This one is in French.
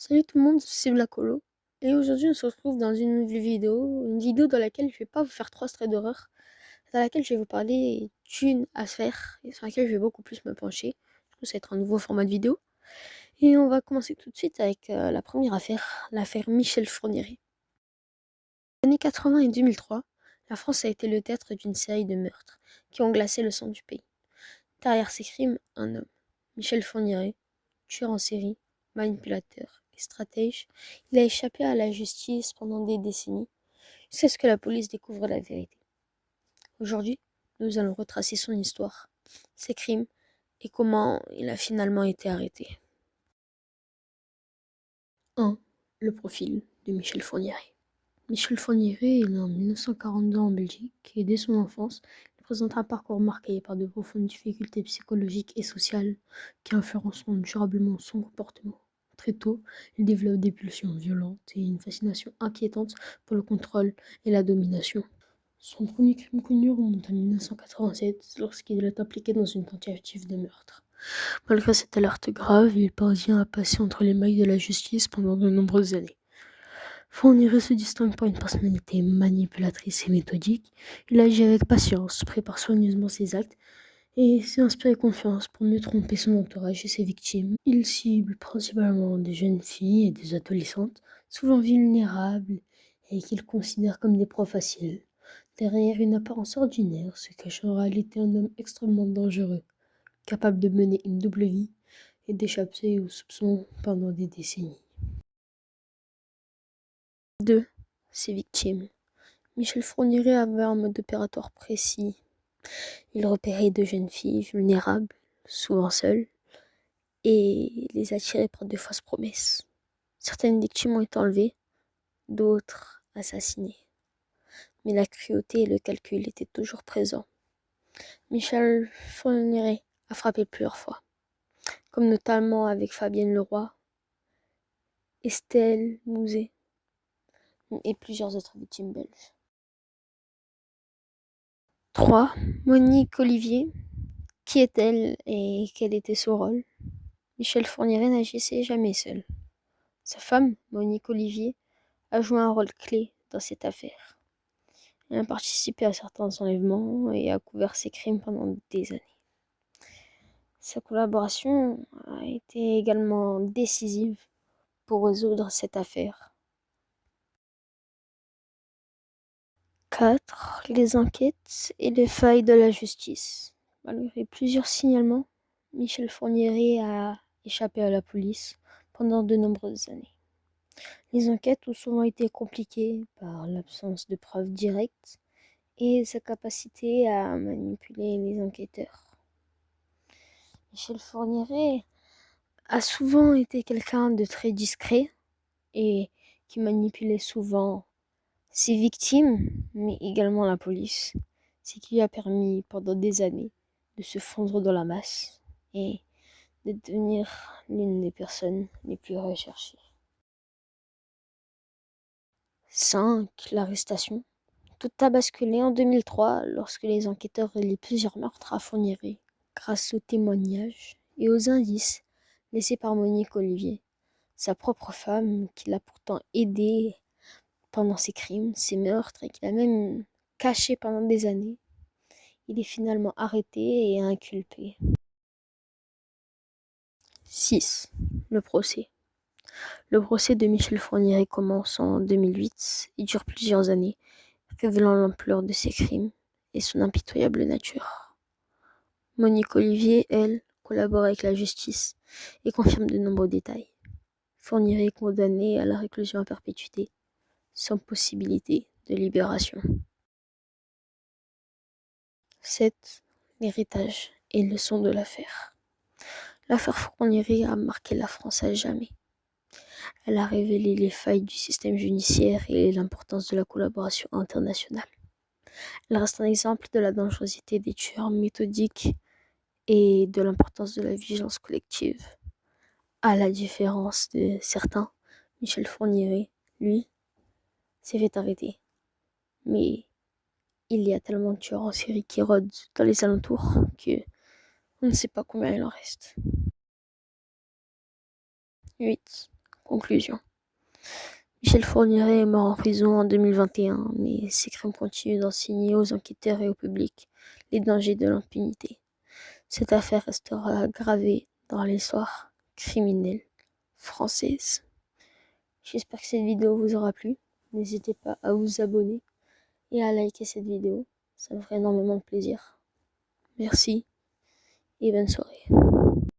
Salut tout le monde, c'est Blacolo. Et aujourd'hui, on se retrouve dans une vidéo dans laquelle je vais pas vous faire 3 traits d'horreur, dans laquelle je vais vous parler d'une affaire et sur laquelle je vais beaucoup plus me pencher. Du coup, ça va être un nouveau format de vidéo. Et on va commencer tout de suite avec la première affaire, l'affaire Michel Fourniret. Dans les années 80 et 2003, la France a été le théâtre d'une série de meurtres qui ont glacé le sang du pays. Derrière ces crimes, un homme, Michel Fourniret, tueur en série, manipulateur et stratège, il a échappé à la justice pendant des décennies, jusqu'à ce que la police découvre la vérité. Aujourd'hui, nous allons retracer son histoire, ses crimes et comment il a finalement été arrêté. 1. Le profil de Michel Fourniret. Michel Fourniret est né en 1942 en Belgique et dès son enfance, il présente un parcours marqué par de profondes difficultés psychologiques et sociales qui influenceront durablement son comportement. Très tôt, il développe des pulsions violentes et une fascination inquiétante pour le contrôle et la domination. Son premier crime connu remonte à 1987 lorsqu'il est impliqué dans une tentative de meurtre. Malgré cette alerte grave, il parvient à passer entre les mailles de la justice pendant de nombreuses années. Fourniret se distingue par une personnalité manipulatrice et méthodique. Il agit avec patience, prépare soigneusement ses actes et s'est inspiré confiance pour mieux tromper son entourage et ses victimes. Il cible principalement des jeunes filles et des adolescentes, souvent vulnérables et qu'il considère comme des proies faciles. Derrière une apparence ordinaire se cache en réalité un homme extrêmement dangereux, capable de mener une double vie et d'échapper aux soupçons pendant des décennies. 2. Ses victimes. Michel Fourniret avait un mode opératoire précis. Il repérait de jeunes filles vulnérables, souvent seules, et les attirait par de fausses promesses. Certaines victimes ont été enlevées, d'autres assassinées. Mais la cruauté et le calcul étaient toujours présents. Michel Fourniret a frappé plusieurs fois, comme notamment avec Fabienne Leroy, Estelle Mouzet et plusieurs autres victimes belges. 3. Monique Olivier. Qui est-elle et quel était son rôle? Michel Fourniret n'agissait jamais seul. Sa femme, Monique Olivier, a joué un rôle clé dans cette affaire. Elle a participé à certains enlèvements et a couvert ses crimes pendant des années. Sa collaboration a été également décisive pour résoudre cette affaire. 4. Les enquêtes et les failles de la justice. Malgré plusieurs signalements, Michel Fourniret a échappé à la police pendant de nombreuses années. Les enquêtes ont souvent été compliquées par l'absence de preuves directes et sa capacité à manipuler les enquêteurs. Michel Fourniret a souvent été quelqu'un de très discret et qui manipulait souvent ses victimes, mais également la police, ce qui lui a permis pendant des années de se fondre dans la masse et de devenir l'une des personnes les plus recherchées. 5. L'arrestation. Tout a basculé en 2003 lorsque les enquêteurs relient plusieurs meurtres à Fourniret grâce aux témoignages et aux indices laissés par Monique Olivier, sa propre femme qui l'a pourtant aidé pendant ses crimes, ses meurtres et qu'il a même caché pendant des années. Il est finalement arrêté et inculpé. 6. Le procès. Le procès de Michel Fourniret commence en 2008 et dure plusieurs années, révélant l'ampleur de ses crimes et son impitoyable nature. Monique Olivier, elle, collabore avec la justice et confirme de nombreux détails. Fourniret est condamné à la réclusion à perpétuité, sans possibilité de libération. 7. L'héritage et leçon de l'affaire. L'affaire Fourniret a marqué la France à jamais. Elle a révélé les failles du système judiciaire et l'importance de la collaboration internationale. Elle reste un exemple de la dangerosité des tueurs méthodiques et de l'importance de la vigilance collective. À la différence de certains, Michel Fourniret, lui, s'est fait arrêter. Mais il y a tellement de tueurs en série qui rôdent dans les alentours que on ne sait pas combien il en reste. 8. Conclusion. Michel Fourniret est mort en prison en 2021, mais ses crimes continuent d'enseigner aux enquêteurs et au public les dangers de l'impunité. Cette affaire restera gravée dans l'histoire criminelle française. J'espère que cette vidéo vous aura plu. N'hésitez pas à vous abonner et à liker cette vidéo. Ça me ferait énormément de plaisir. Merci et bonne soirée.